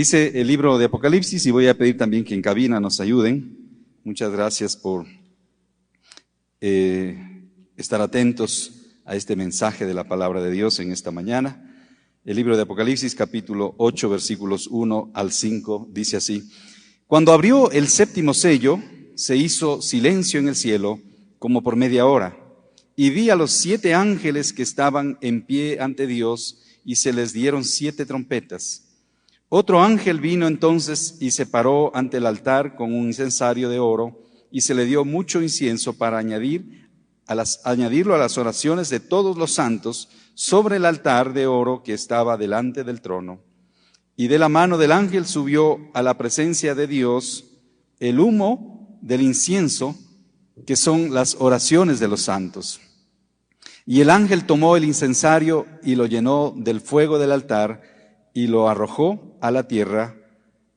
Dice el libro de Apocalipsis, y voy a pedir también que en cabina nos ayuden. Muchas gracias por estar atentos a este mensaje de la palabra de Dios en esta mañana. El libro de Apocalipsis, capítulo 8, versículos 1 al 5, dice así: Cuando abrió el séptimo sello, se hizo silencio en el cielo como por media hora, y vi a los 7 ángeles que estaban en pie ante Dios, y se les dieron 7 trompetas. Otro ángel vino entonces y se paró ante el altar con un incensario de oro, y se le dio mucho incienso para añadirlo a las oraciones de todos los santos sobre el altar de oro que estaba delante del trono. Y de la mano del ángel subió a la presencia de Dios el humo del incienso, que son las oraciones de los santos. Y el ángel tomó el incensario y lo llenó del fuego del altar y lo arrojó a la tierra,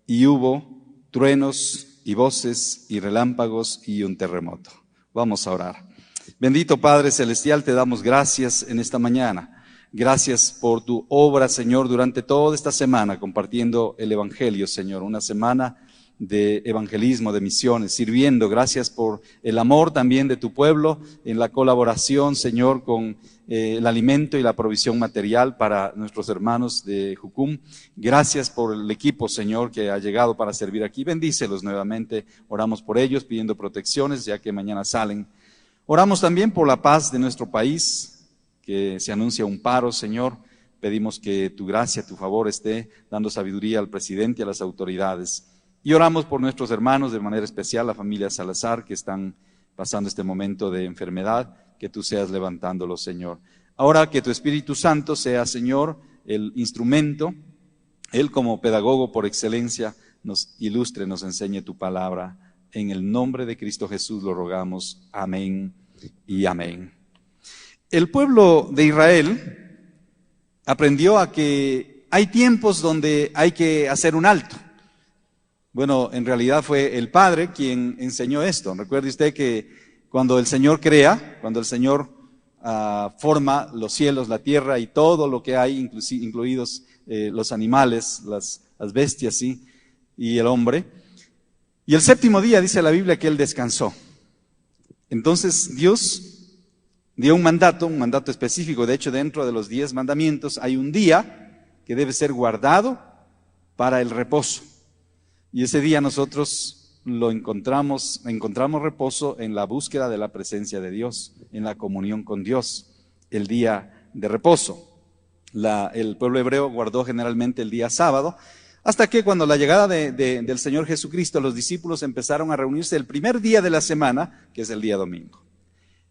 y hubo truenos y voces y relámpagos y un terremoto. Vamos a orar. Bendito Padre Celestial, te damos gracias en esta mañana. Gracias por tu obra, Señor, durante toda esta semana, compartiendo el Evangelio, Señor. Una semana de evangelismo, de misiones, sirviendo. Gracias por el amor también de tu pueblo, en la colaboración, Señor, con el alimento y la provisión material para nuestros hermanos de Jucum. Gracias por el equipo, Señor, que ha llegado para servir aquí. Bendícelos nuevamente. Oramos por ellos, pidiendo protecciones, ya que mañana salen. Oramos también por la paz de nuestro país, que se anuncia un paro, Señor. Pedimos que tu gracia, tu favor esté dando sabiduría al presidente y a las autoridades. Y oramos por nuestros hermanos, de manera especial la familia Salazar, que están pasando este momento de enfermedad, que tú seas levantándolos, Señor. Ahora que tu Espíritu Santo sea, Señor, el instrumento, Él como pedagogo por excelencia nos ilustre, nos enseñe tu palabra. En el nombre de Cristo Jesús lo rogamos. Amén y amén. El pueblo de Israel aprendió a que hay tiempos donde hay que hacer un alto. Bueno, en realidad fue el Padre quien enseñó esto. Recuerde usted que cuando el Señor crea, cuando el Señor forma los cielos, la tierra y todo lo que hay, incluidos los animales, las bestias, ¿sí? Y el hombre. Y el séptimo día dice la Biblia que Él descansó. Entonces Dios dio un mandato específico. De hecho, dentro de los 10 mandamientos hay un día que debe ser guardado para el reposo. Y ese día nosotros encontramos reposo en la búsqueda de la presencia de Dios, en la comunión con Dios, el día de reposo. El pueblo hebreo guardó generalmente el día sábado, hasta que cuando la llegada del Señor Jesucristo, los discípulos empezaron a reunirse el primer día de la semana, que es el día domingo.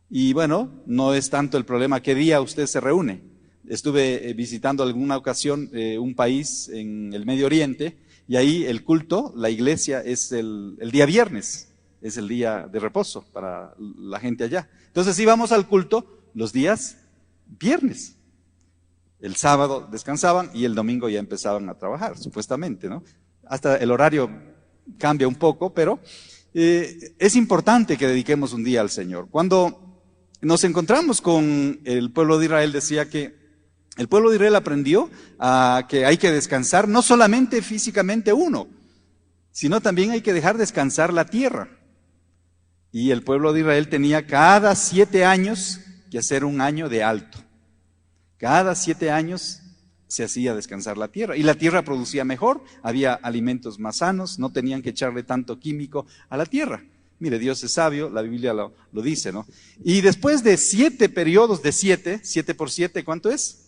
Y bueno, no es tanto el problema qué día usted se reúne. Estuve visitando alguna ocasión un país en el Medio Oriente, y ahí el culto, la iglesia, es el día viernes, es el día de reposo para la gente allá. Entonces íbamos al culto los días viernes. El sábado descansaban y el domingo ya empezaban a trabajar, supuestamente, ¿no? Hasta el horario cambia un poco, pero es importante que dediquemos un día al Señor. Cuando nos encontramos con el pueblo de Israel, decía que el pueblo de Israel aprendió a que hay que descansar no solamente físicamente uno, sino también hay que dejar descansar la tierra. Y el pueblo de Israel tenía cada 7 años que hacer un año de alto. Cada 7 años se hacía descansar la tierra. Y la tierra producía mejor, había alimentos más sanos, no tenían que echarle tanto químico a la tierra. Mire, Dios es sabio, la Biblia lo dice, ¿no? Y después de 7 periodos de 7 por 7, ¿cuánto es?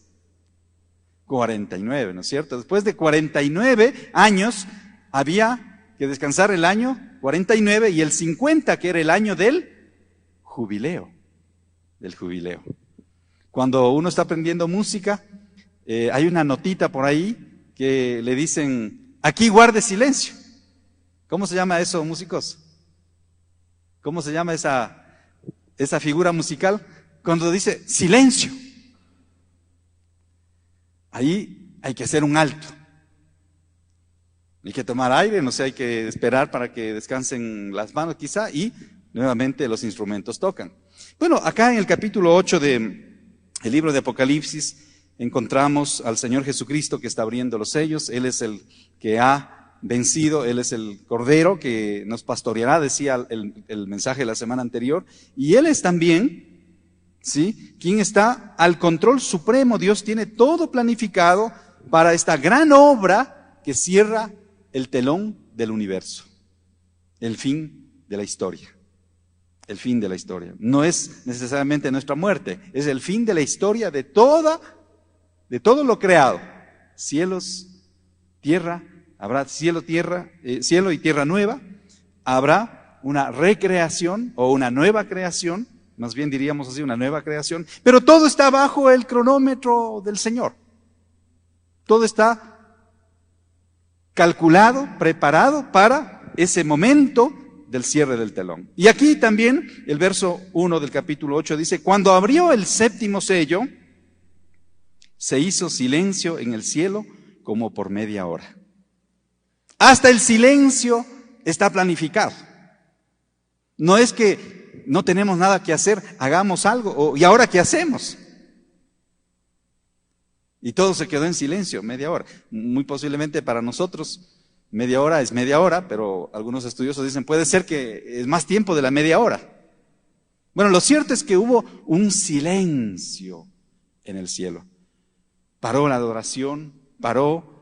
49, ¿no es cierto? Después de 49 años había que descansar el año 49 y el 50, que era el año del jubileo. Cuando uno está aprendiendo música, hay una notita por ahí que le dicen, aquí guarde silencio. ¿Cómo se llama eso, músicos? ¿Cómo se llama esa figura musical? Cuando dice silencio. Ahí hay que hacer un alto. Hay que tomar aire, no sé, hay que esperar para que descansen las manos quizá, y nuevamente los instrumentos tocan. Bueno, acá en el capítulo 8 del libro de Apocalipsis, encontramos al Señor Jesucristo que está abriendo los sellos. Él es el que ha vencido, Él es el Cordero que nos pastoreará, decía el mensaje de la semana anterior. Y Él es también, ¿sí?, quien está al control supremo. Dios tiene todo planificado para esta gran obra que cierra el telón del universo. El fin de la historia. El fin de la historia. No es necesariamente nuestra muerte, es el fin de la historia de todo lo creado. Cielos, tierra, habrá cielo y tierra nueva, habrá una recreación o una nueva creación, más bien diríamos así, una nueva creación, pero todo está bajo el cronómetro del Señor. Todo está calculado, preparado para ese momento del cierre del telón. Y aquí también el verso 1 del capítulo 8 dice: cuando abrió el séptimo sello, se hizo silencio en el cielo como por media hora. Hasta el silencio está planificado. No es que no tenemos nada que hacer, hagamos algo, ¿y ahora qué hacemos? Y todo se quedó en silencio, media hora. Muy posiblemente para nosotros media hora es media hora, pero algunos estudiosos dicen puede ser que es más tiempo de la media hora. Bueno, lo cierto es que hubo un silencio en el cielo. Paró la adoración, paró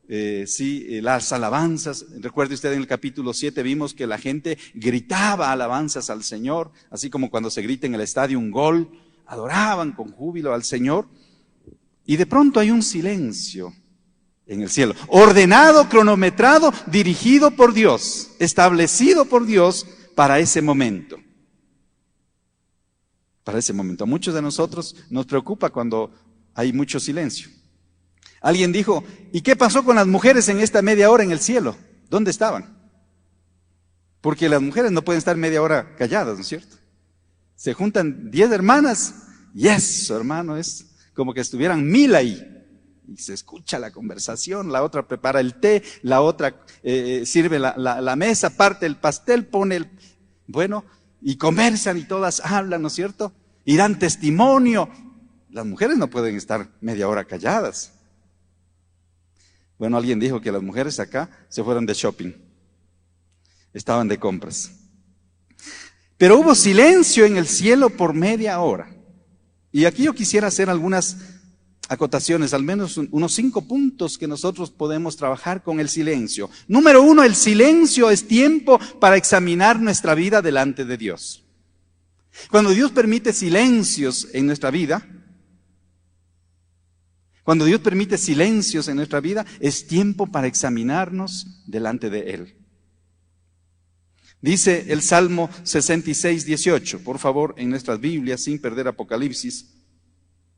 las alabanzas. Recuerde usted, en el capítulo 7 vimos que la gente gritaba alabanzas al Señor, así como cuando se grita en el estadio un gol, adoraban con júbilo al Señor. Y de pronto hay un silencio en el cielo, ordenado, cronometrado, dirigido por Dios, establecido por Dios para ese momento. Para ese momento. A muchos de nosotros nos preocupa cuando hay mucho silencio. Alguien dijo: ¿y qué pasó con las mujeres en esta media hora en el cielo? ¿Dónde estaban? Porque las mujeres no pueden estar media hora calladas, ¿no es cierto? Se juntan 10 hermanas y eso, hermano, es como que estuvieran 1000 ahí. Y se escucha la conversación, la otra prepara el té, la otra sirve la mesa, parte el pastel, y conversan y todas hablan, ¿no es cierto? Y dan testimonio. Las mujeres no pueden estar media hora calladas. Bueno, alguien dijo que las mujeres acá se fueron de shopping. Estaban de compras. Pero hubo silencio en el cielo por media hora. Y aquí yo quisiera hacer algunas acotaciones, al menos unos 5 puntos que nosotros podemos trabajar con el silencio. Número 1, el silencio es tiempo para examinar nuestra vida delante de Dios. Cuando Dios permite silencios en nuestra vida, es tiempo para examinarnos delante de Él. Dice el Salmo 66, 18, por favor, en nuestras Biblias, sin perder Apocalipsis.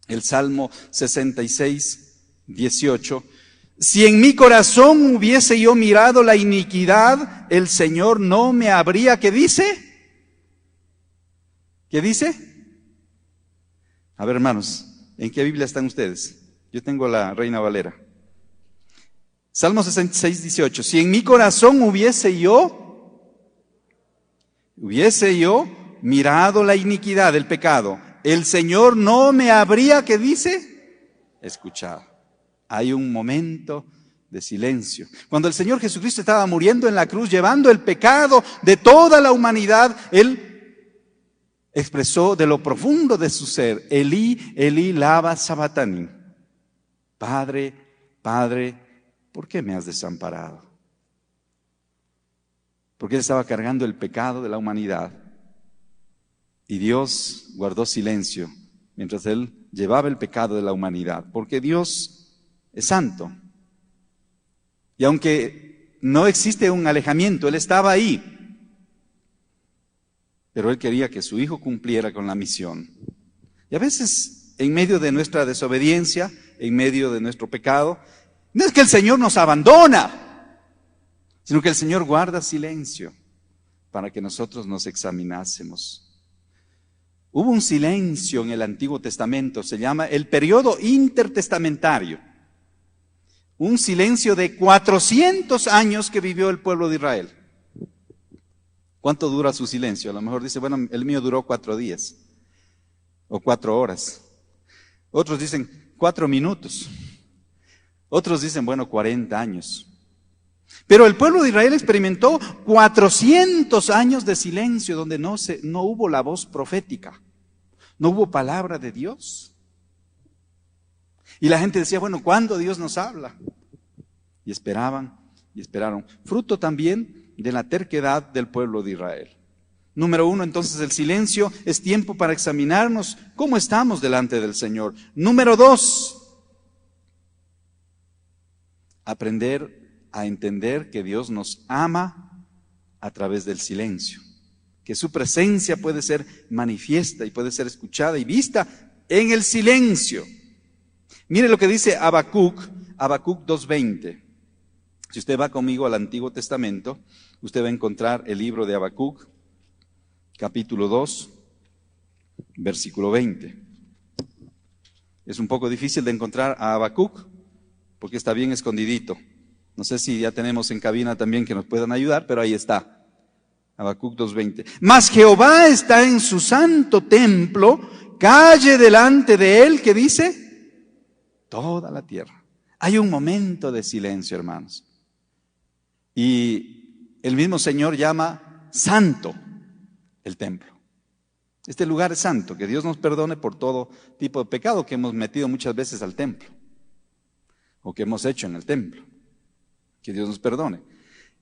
El Salmo 66, 18. Si en mi corazón hubiese yo mirado la iniquidad, el Señor no me habría, ¿qué dice? ¿Qué dice? A ver, hermanos, ¿en qué Biblia están ustedes? Yo tengo la Reina Valera. Salmo 66, 18. Si en mi corazón hubiese yo mirado la iniquidad, el pecado, el Señor no me habría, ¿qué dice? Escuchado. Hay un momento de silencio. Cuando el Señor Jesucristo estaba muriendo en la cruz, llevando el pecado de toda la humanidad, Él expresó de lo profundo de su ser: Elí, Elí, lama sabachthani. Padre, Padre, ¿por qué me has desamparado? Porque Él estaba cargando el pecado de la humanidad. Y Dios guardó silencio mientras Él llevaba el pecado de la humanidad. Porque Dios es santo. Y aunque no existe un alejamiento, Él estaba ahí. Pero Él quería que su Hijo cumpliera con la misión. Y a veces, en medio de nuestra desobediencia, en medio de nuestro pecado, no es que el Señor nos abandona, sino que el Señor guarda silencio para que nosotros nos examinásemos. Hubo un silencio en el Antiguo Testamento, se llama el periodo intertestamentario. Un silencio de 400 años que vivió el pueblo de Israel. ¿Cuánto dura su silencio? A lo mejor dice, bueno, el mío duró 4 días o 4 horas. Otros dicen 4 minutos. Otros dicen, bueno, 40 años. Pero el pueblo de Israel experimentó 400 años de silencio donde no hubo la voz profética, no hubo palabra de Dios. Y la gente decía, bueno, ¿cuándo Dios nos habla? Y esperaban y esperaron. Fruto también de la terquedad del pueblo de Israel. Número 1, entonces el silencio es tiempo para examinarnos cómo estamos delante del Señor. Número 2, aprender a entender que Dios nos ama a través del silencio. Que su presencia puede ser manifiesta y puede ser escuchada y vista en el silencio. Mire lo que dice Habacuc 2:20. Si usted va conmigo al Antiguo Testamento, usted va a encontrar el libro de Habacuc, capítulo 2, versículo 20. Es un poco difícil de encontrar a Habacuc porque está bien escondidito. No sé si ya tenemos en cabina también que nos puedan ayudar, pero ahí está. Habacuc 2:20. Mas Jehová está en su santo templo, calle delante de él, ¿qué dice? Toda la tierra. Hay un momento de silencio, hermanos. Y el mismo Señor llama santo el templo. Este lugar es santo, que Dios nos perdone por todo tipo de pecado que hemos metido muchas veces al templo, o que hemos hecho en el templo. Que Dios nos perdone.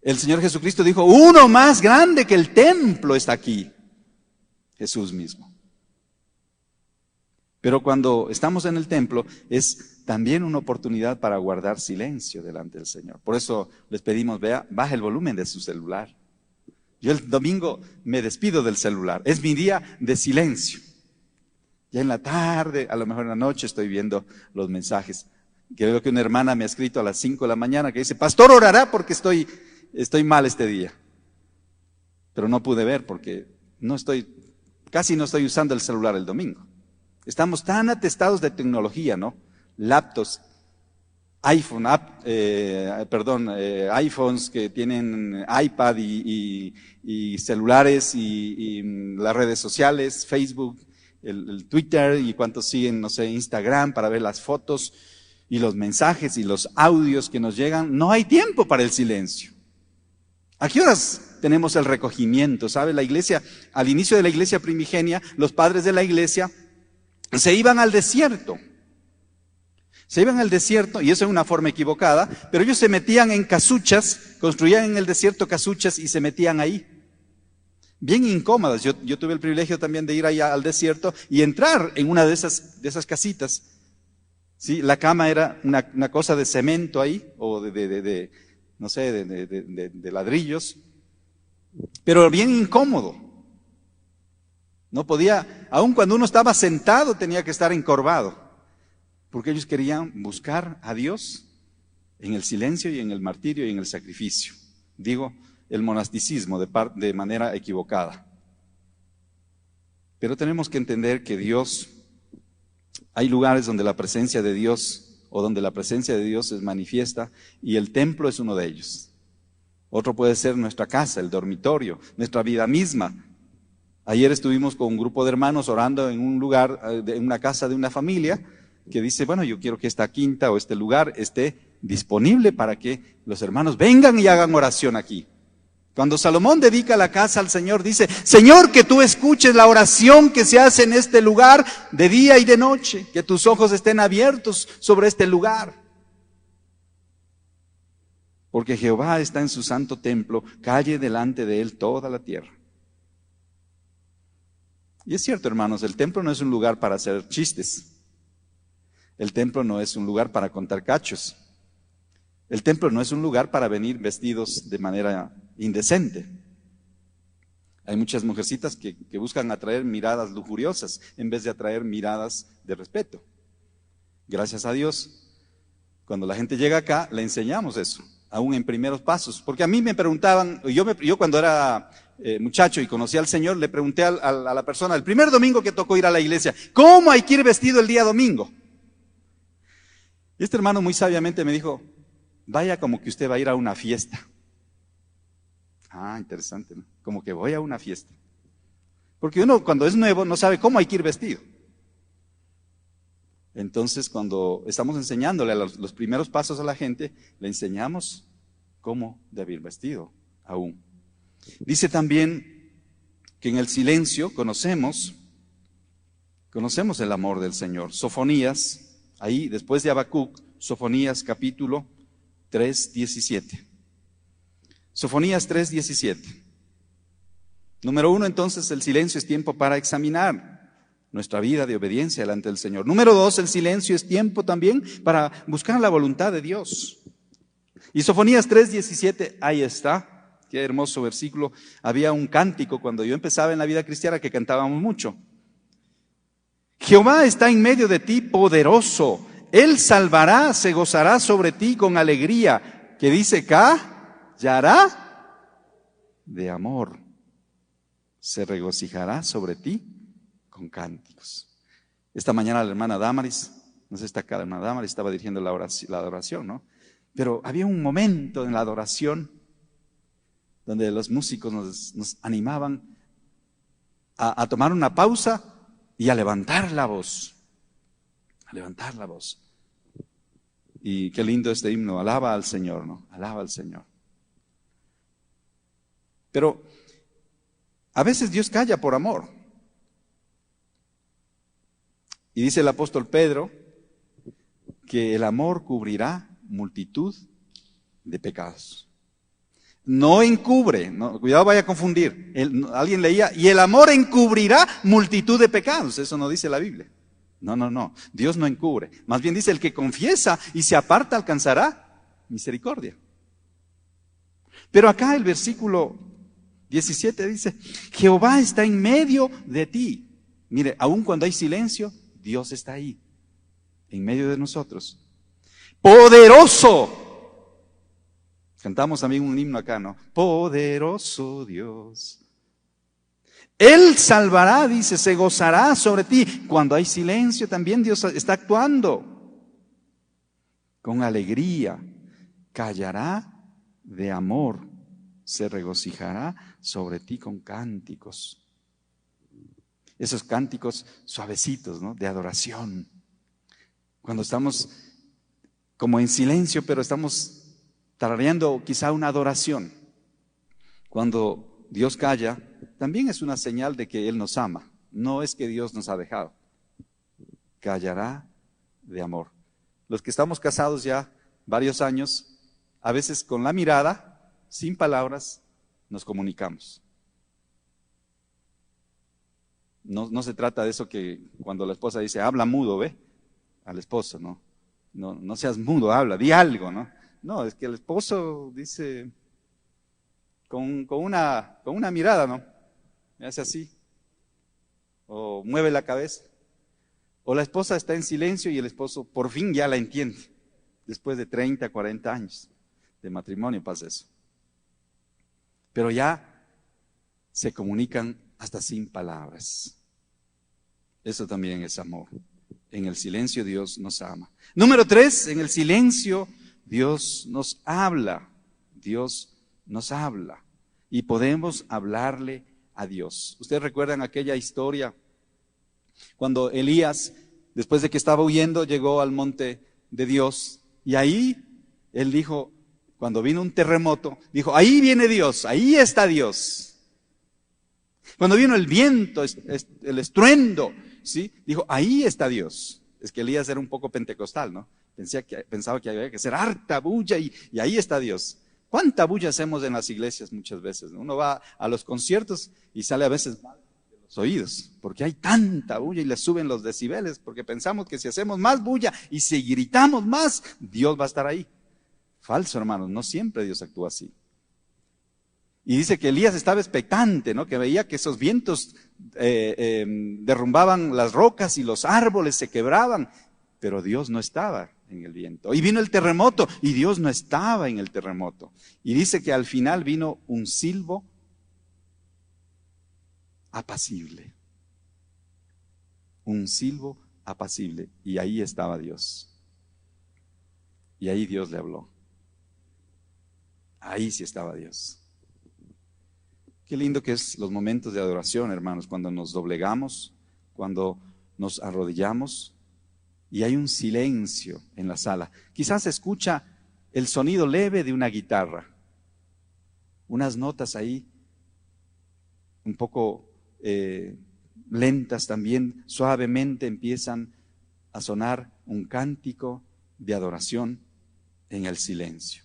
El Señor Jesucristo dijo, uno más grande que el templo está aquí, Jesús mismo. Pero cuando estamos en el templo es también una oportunidad para guardar silencio delante del Señor. Por eso les pedimos, baje el volumen de su celular. Yo el domingo me despido del celular, es mi día de silencio. Ya en la tarde, a lo mejor en la noche estoy viendo los mensajes. Creo que una hermana me ha escrito a las 5 de la mañana que dice, pastor, orará porque estoy mal este día. Pero no pude ver porque casi no estoy usando el celular el domingo. Estamos tan atestados de tecnología, ¿no? Laptops, iPhones que tienen iPad y celulares y las redes sociales, Facebook, el Twitter y cuántos siguen, no sé, Instagram para ver las fotos y los mensajes y los audios que nos llegan. No hay tiempo para el silencio. ¿A qué horas tenemos el recogimiento? ¿Sabe? La iglesia, al inicio de la iglesia primigenia, los padres de la iglesia se iban al desierto. Se iban al desierto, y eso es una forma equivocada, pero ellos se metían en casuchas, construían en el desierto casuchas y se metían ahí. Bien incómodas. Yo tuve el privilegio también de ir allá al desierto y entrar en una de esas casitas. Sí, la cama era una cosa de cemento ahí, o de ladrillos, pero bien incómodo. No podía, aun cuando uno estaba sentado tenía que estar encorvado, porque ellos querían buscar a Dios en el silencio y en el martirio y en el sacrificio. Digo, el monasticismo de manera equivocada. Pero tenemos que entender que hay lugares donde la presencia de Dios es manifiesta y el templo es uno de ellos. Otro puede ser nuestra casa, el dormitorio, nuestra vida misma. Ayer estuvimos con un grupo de hermanos orando en un lugar, en una casa de una familia que dice, bueno, yo quiero que esta quinta o este lugar esté disponible para que los hermanos vengan y hagan oración aquí. Cuando Salomón dedica la casa al Señor, dice, Señor, que tú escuches la oración que se hace en este lugar de día y de noche, que tus ojos estén abiertos sobre este lugar. Porque Jehová está en su santo templo, calle delante de él toda la tierra. Y es cierto, hermanos, el templo no es un lugar para hacer chistes. El templo no es un lugar para contar cachos. El templo no es un lugar para venir vestidos de manera indecente. Hay muchas mujercitas que buscan atraer miradas lujuriosas en vez de atraer miradas de respeto. Gracias a Dios, cuando la gente llega acá, le enseñamos eso, aún en primeros pasos. Porque a mí me preguntaban, yo cuando era muchacho y conocí al Señor, le pregunté a la persona, el primer domingo que tocó ir a la iglesia, ¿cómo hay que ir vestido el día domingo? Y este hermano muy sabiamente me dijo, vaya como que usted va a ir a una fiesta. Ah, interesante, ¿no? Como que voy a una fiesta. Porque uno cuando es nuevo no sabe cómo hay que ir vestido. Entonces, cuando estamos enseñándole a los primeros pasos a la gente, le enseñamos cómo debe ir vestido aún. Dice también que en el silencio conocemos el amor del Señor. Sofonías, ahí después de Habacuc, Sofonías capítulo 3:17. Sofonías 3:17. Número 1, entonces, el silencio es tiempo para examinar nuestra vida de obediencia delante del Señor. Número 2, el silencio es tiempo también para buscar la voluntad de Dios. Y Sofonías 3:17, ahí está. Qué hermoso versículo. Había un cántico cuando yo empezaba en la vida cristiana que cantábamos mucho. Jehová está en medio de ti, poderoso. Él salvará, se gozará sobre ti con alegría. Que dice callará de amor. Se regocijará sobre ti con cánticos. Esta mañana la hermana Damaris, no sé si está acá, la hermana Damaris estaba dirigiendo la adoración, ¿no? Pero había un momento en la adoración donde los músicos nos animaban a tomar una pausa y a levantar la voz. A levantar la voz. Y qué lindo este himno, alaba al Señor, ¿no? Alaba al Señor. Pero a veces Dios calla por amor. Y dice el apóstol Pedro que el amor cubrirá multitud de pecados. No encubre, no, cuidado vaya a confundir. Alguien leía, y el amor encubrirá multitud de pecados. Eso no dice la Biblia. No. Dios no encubre. Más bien dice, el que confiesa y se aparta alcanzará misericordia. Pero acá el versículo 17 dice, Jehová está en medio de ti. Mire, aun cuando hay silencio, Dios está ahí, en medio de nosotros. Poderoso. Cantamos también un himno acá, ¿no? Poderoso Dios. Él salvará, dice, se gozará sobre ti. Cuando hay silencio, también Dios está actuando. Con alegría, callará de amor, se regocijará sobre ti con cánticos. Esos cánticos suavecitos, ¿no? De adoración. Cuando estamos como en silencio, pero estamos tarareando quizá una adoración. Cuando Dios calla, también es una señal de que Él nos ama. No es que Dios nos ha dejado. Callará de amor. Los que estamos casados ya varios años, a veces con la mirada, sin palabras, nos comunicamos. No se trata de eso que cuando la esposa dice, habla mudo, ¿ve? Al esposo, no seas mudo, habla, di algo, ¿no? No, es que el esposo dice con una mirada, ¿no? Me hace así, o mueve la cabeza. O la esposa está en silencio y el esposo por fin ya la entiende. Después de 30, 40 años de matrimonio pasa eso. Pero ya se comunican hasta sin palabras. Eso también es amor. En el silencio Dios nos ama. Número 3, en el silencio Dios nos habla. Dios nos habla. Y podemos hablarle a Dios. Ustedes recuerdan aquella historia cuando Elías, después de que estaba huyendo, llegó al monte de Dios. Y ahí él dijo, cuando vino un terremoto, dijo, ahí viene Dios, ahí está Dios. Cuando vino el viento, el estruendo, ¿sí? Dijo, ahí está Dios. Es que Elías era un poco pentecostal, ¿no? Pensaba que había que hacer harta bulla y ahí está Dios. ¿Cuánta bulla hacemos en las iglesias muchas veces, ¿no? Uno va a los conciertos y sale a veces mal de los oídos, porque hay tanta bulla y le suben los decibeles, porque pensamos que si hacemos más bulla y si gritamos más, Dios va a estar ahí. Falso, hermanos, no siempre Dios actúa así. Y dice que Elías estaba expectante, ¿no? Que veía que esos vientos derrumbaban las rocas y los árboles se quebraban, pero Dios no estaba en el viento. Y vino el terremoto y Dios no estaba en el terremoto. Y dice que al final vino un silbo apacible. Un silbo apacible. Y ahí estaba Dios. Y ahí Dios le habló. Ahí sí estaba Dios. Qué lindo que es los momentos de adoración, hermanos, cuando nos doblegamos, cuando nos arrodillamos y hay un silencio en la sala. Quizás se escucha el sonido leve de una guitarra, unas notas ahí un poco lentas también, suavemente empiezan a sonar un cántico de adoración en el silencio.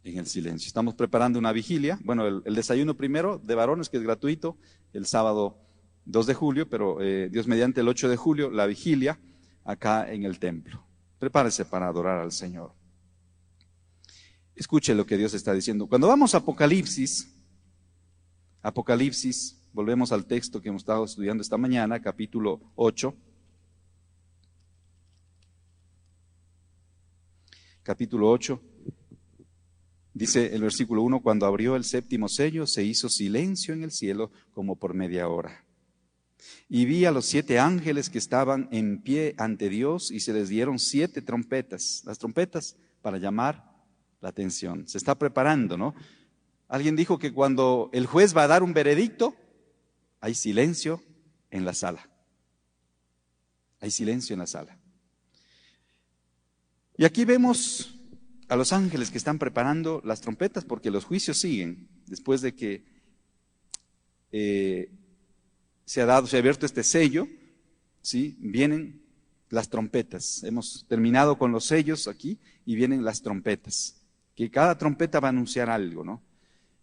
En el silencio. Estamos preparando una vigilia. Bueno, el desayuno primero de varones, que es gratuito, el sábado 2 de julio, pero Dios mediante el 8 de julio, la vigilia acá en el templo. Prepárese para adorar al Señor. Escuche lo que Dios está diciendo. Cuando vamos a Apocalipsis, volvemos al texto que hemos estado estudiando esta mañana, capítulo 8. Capítulo 8, dice el versículo 1, cuando abrió el séptimo sello, se hizo silencio en el cielo como por media hora. Y vi a los 7 ángeles que estaban en pie ante Dios y se les dieron 7 trompetas, las trompetas para llamar la atención. Se está preparando, ¿no? Alguien dijo que cuando el juez va a dar un veredicto, hay silencio en la sala. Hay silencio en la sala. Y aquí vemos a los ángeles que están preparando las trompetas porque los juicios siguen. Después de que se ha abierto este sello, ¿sí? Vienen las trompetas. Hemos terminado con los sellos aquí y vienen las trompetas. Que cada trompeta va a anunciar algo, ¿no?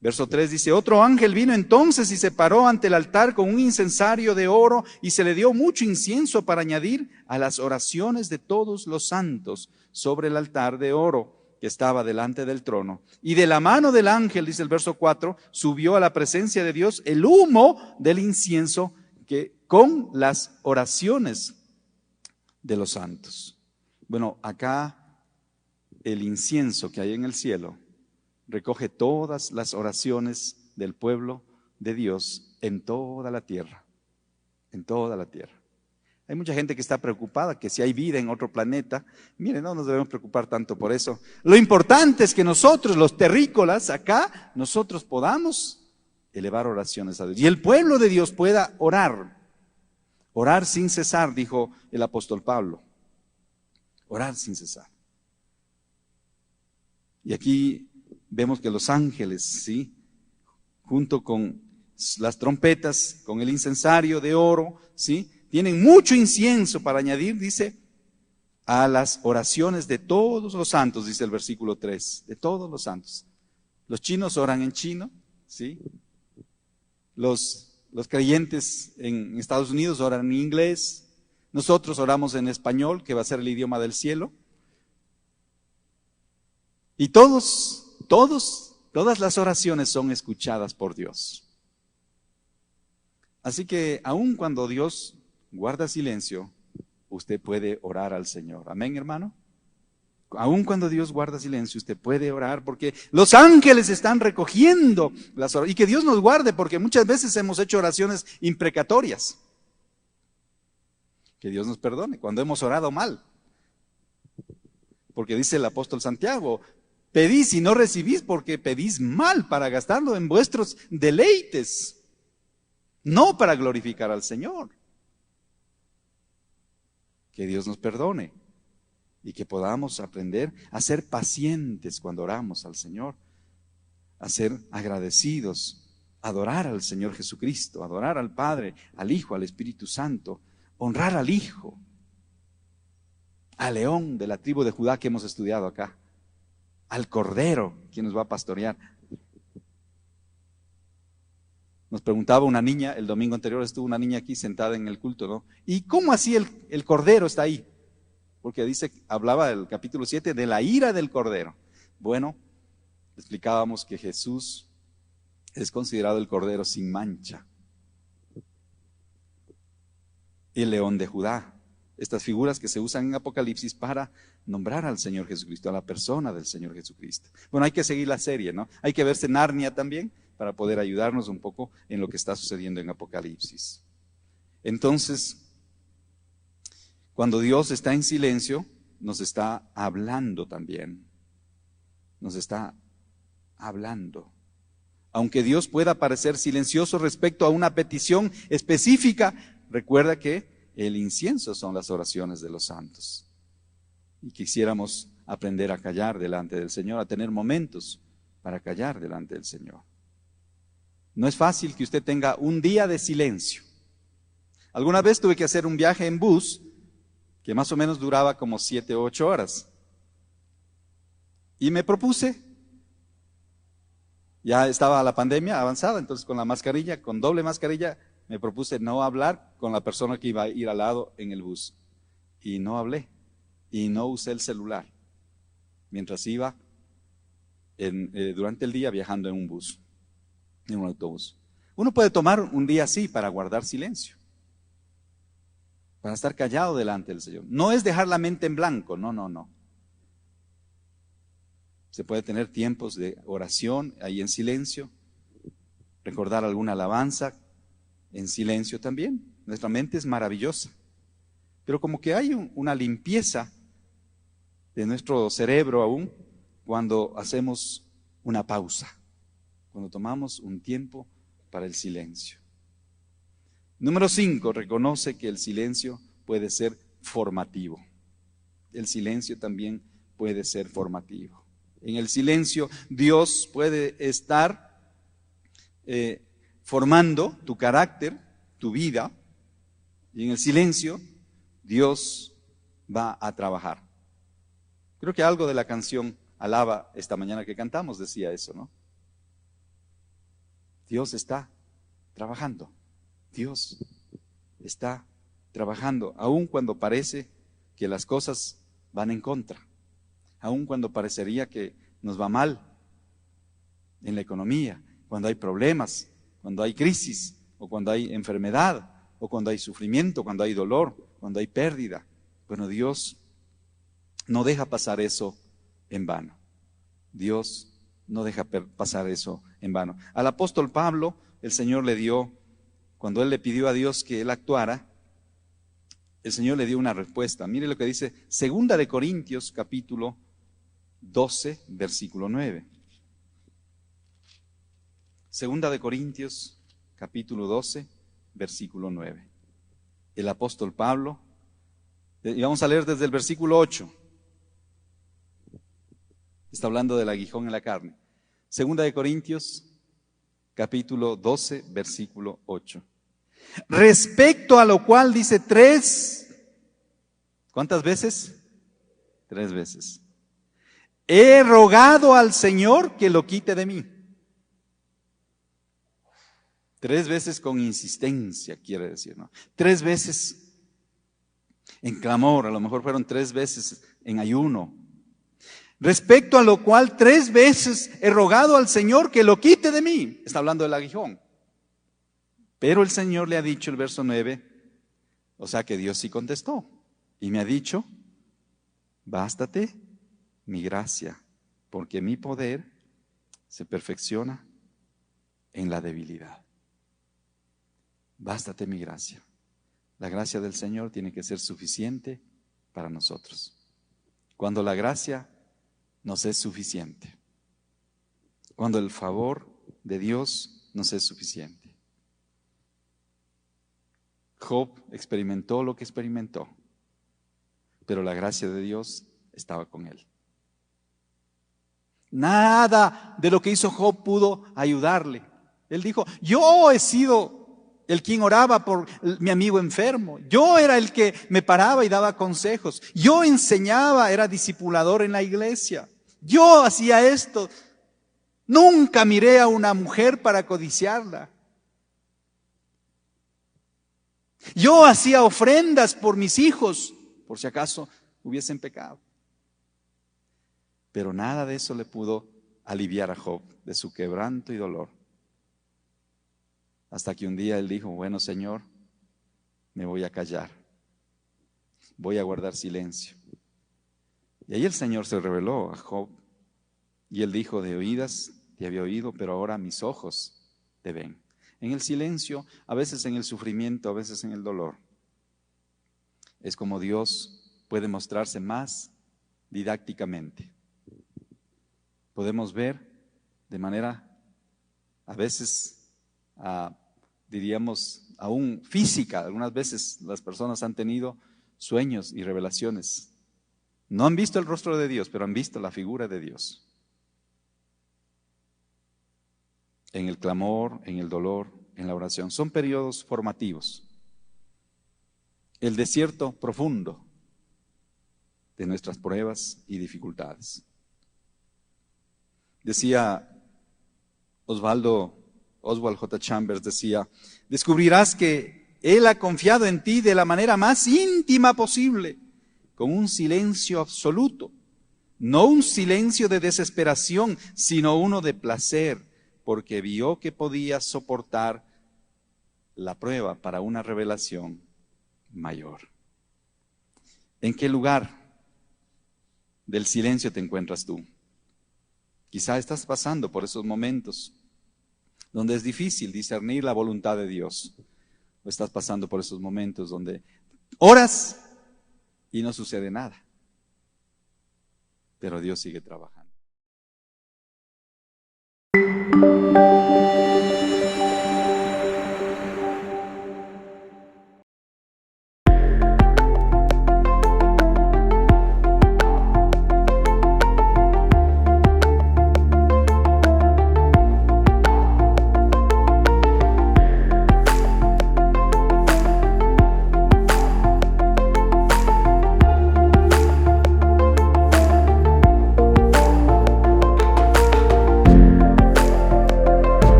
Verso 3 dice, otro ángel vino entonces y se paró ante el altar con un incensario de oro y se le dio mucho incienso para añadir a las oraciones de todos los santos sobre el altar de oro que estaba delante del trono. Y de la mano del ángel, dice el verso 4, subió a la presencia de Dios el humo del incienso que con las oraciones de los santos. Bueno, acá el incienso que hay en el cielo recoge todas las oraciones del pueblo de Dios en toda la tierra, en toda la tierra. Hay mucha gente que está preocupada que si hay vida en otro planeta. Miren, no nos debemos preocupar tanto por eso. Lo importante es que nosotros, los terrícolas, acá, nosotros podamos elevar oraciones a Dios. Y el pueblo de Dios pueda orar. Orar sin cesar, dijo el apóstol Pablo. Orar sin cesar. Y aquí vemos que los ángeles, ¿sí? Junto con las trompetas, con el incensario de oro, ¿sí? Tienen mucho incienso para añadir, dice, a las oraciones de todos los santos, dice el versículo 3, de todos los santos. Los chinos oran en chino, ¿sí? Los creyentes en Estados Unidos oran en inglés, nosotros oramos en español, que va a ser el idioma del cielo. Y todas las oraciones son escuchadas por Dios. Así que aun cuando Dios guarda silencio, usted puede orar al Señor. Amén, hermano. Aun cuando Dios guarda silencio, usted puede orar porque los ángeles están recogiendo las oraciones. Y que Dios nos guarde porque muchas veces hemos hecho oraciones imprecatorias. Que Dios nos perdone cuando hemos orado mal. Porque dice el apóstol Santiago, pedís y no recibís porque pedís mal para gastarlo en vuestros deleites, no para glorificar al Señor. Que Dios nos perdone y que podamos aprender a ser pacientes cuando oramos al Señor, a ser agradecidos, adorar al Señor Jesucristo, adorar al Padre, al Hijo, al Espíritu Santo, honrar al Hijo, al león de la tribu de Judá que hemos estudiado acá, al Cordero, quien nos va a pastorear. Nos preguntaba una niña, el domingo anterior estuvo una niña aquí sentada en el culto, ¿no? ¿Y cómo así el Cordero está ahí? Porque hablaba el capítulo 7 de la ira del Cordero. Bueno, explicábamos que Jesús es considerado el Cordero sin mancha. El león de Judá. Estas figuras que se usan en Apocalipsis para nombrar al Señor Jesucristo, a la persona del Señor Jesucristo. Bueno, hay que seguir la serie, ¿no? Hay que verse Narnia también para poder ayudarnos un poco en lo que está sucediendo en Apocalipsis. Entonces, cuando Dios está en silencio, nos está hablando también. Nos está hablando. Aunque Dios pueda parecer silencioso respecto a una petición específica, recuerda que el incienso son las oraciones de los santos. Y quisiéramos aprender a callar delante del Señor, a tener momentos para callar delante del Señor. No es fácil que usted tenga un día de silencio. Alguna vez tuve que hacer un viaje en bus que más o menos duraba como 7 o 8 horas. Y me propuse, ya estaba la pandemia avanzada, entonces con la mascarilla, con doble mascarilla, me propuse no hablar con la persona que iba a ir al lado en el bus. Y no hablé, y no usé el celular, mientras iba durante el día viajando en un bus, en un autobús. Uno puede tomar un día así para guardar silencio, para estar callado delante del Señor. No es dejar la mente en blanco, no. Se puede tener tiempos de oración ahí en silencio, recordar alguna alabanza en silencio también. Nuestra mente es maravillosa, pero como que hay una limpieza de nuestro cerebro aún cuando hacemos una pausa, cuando tomamos un tiempo para el silencio. Número 5, reconoce que el silencio puede ser formativo. El silencio también puede ser formativo. En el silencio Dios puede estar formando tu carácter, tu vida, y en el silencio Dios va a trabajar. Creo que algo de la canción Alaba esta mañana que cantamos decía eso, ¿no? Dios está trabajando. Dios está trabajando, aun cuando parece que las cosas van en contra, aun cuando parecería que nos va mal en la economía, cuando hay problemas, cuando hay crisis, o cuando hay enfermedad, o cuando hay sufrimiento, cuando hay dolor, cuando hay pérdida. Bueno, Dios no deja pasar eso en vano. Dios no deja pasar eso en vano. Al apóstol Pablo, el Señor le dio, cuando él le pidió a Dios que él actuara, el Señor le dio una respuesta. Mire lo que dice 2 de Corintios capítulo 12, versículo 9. 2 de Corintios capítulo 12, versículo 9. El apóstol Pablo, y vamos a leer desde el versículo 8. Está hablando del aguijón en la carne. 2 de Corintios capítulo 12, versículo 8. Respecto a lo cual dice 3, ¿cuántas veces? 3 veces. He rogado al Señor que lo quite de mí. 3 veces con insistencia, quiere decir, ¿no? 3 veces en clamor, a lo mejor fueron 3 veces en ayuno. Respecto a lo cual 3 veces he rogado al Señor que lo quite de mí. Está hablando del aguijón. Pero el Señor le ha dicho, el verso 9, o sea que Dios sí contestó. Y me ha dicho, bástate mi gracia, porque mi poder se perfecciona en la debilidad. Bástate mi gracia. La gracia del Señor tiene que ser suficiente para nosotros. Cuando la gracia nos es suficiente, cuando el favor de Dios nos es suficiente. Job experimentó lo que experimentó, pero la gracia de Dios estaba con él. Nada de lo que hizo Job pudo ayudarle. Él dijo, yo he sido el quien oraba por mi amigo enfermo. Yo era el que me paraba y daba consejos. Yo enseñaba, era discipulador en la iglesia. Yo hacía esto. Nunca miré a una mujer para codiciarla. Yo hacía ofrendas por mis hijos, por si acaso hubiesen pecado. Pero nada de eso le pudo aliviar a Job de su quebranto y dolor. Hasta que un día él dijo, bueno, Señor, me voy a callar. Voy a guardar silencio. Y ahí el Señor se reveló a Job. Y él dijo, de oídas te había oído, pero ahora mis ojos te ven. En el silencio, a veces en el sufrimiento, a veces en el dolor. Es como Dios puede mostrarse más didácticamente. Podemos ver de manera a veces diríamos, aún física. Algunas veces las personas han tenido sueños y revelaciones. No han visto el rostro de Dios, pero han visto la figura de Dios. En el clamor, en el dolor, en la oración. Son periodos formativos. El desierto profundo de nuestras pruebas y dificultades. Decía Oswald J. Chambers, decía, descubrirás que Él ha confiado en ti de la manera más íntima posible, con un silencio absoluto, no un silencio de desesperación, sino uno de placer, porque vio que podías soportar la prueba para una revelación mayor. ¿En qué lugar del silencio te encuentras tú? Quizá estás pasando por esos momentos donde es difícil discernir la voluntad de Dios. O estás pasando por esos momentos donde oras y no sucede nada. Pero Dios sigue trabajando.